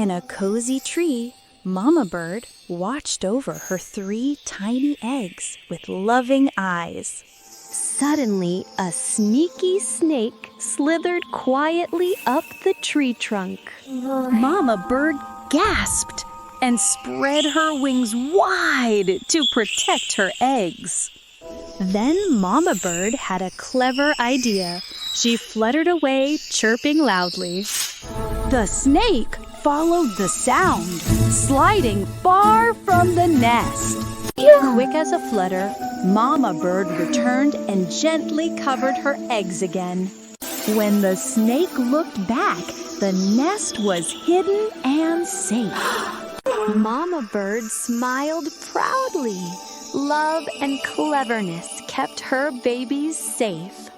In a cozy tree, Mama Bird watched over her 3 tiny eggs with loving eyes. Suddenly, a sneaky snake slithered quietly up the tree trunk. Mama Bird gasped and spread her wings wide to protect her eggs. Then Mama Bird had a clever idea. She fluttered away, chirping loudly. The snake followed the sound, sliding far from the nest. Quick as a flutter, Mama Bird returned and gently covered her eggs again. When the snake looked back, the nest was hidden and safe. Mama Bird smiled proudly. Love and cleverness kept her babies safe.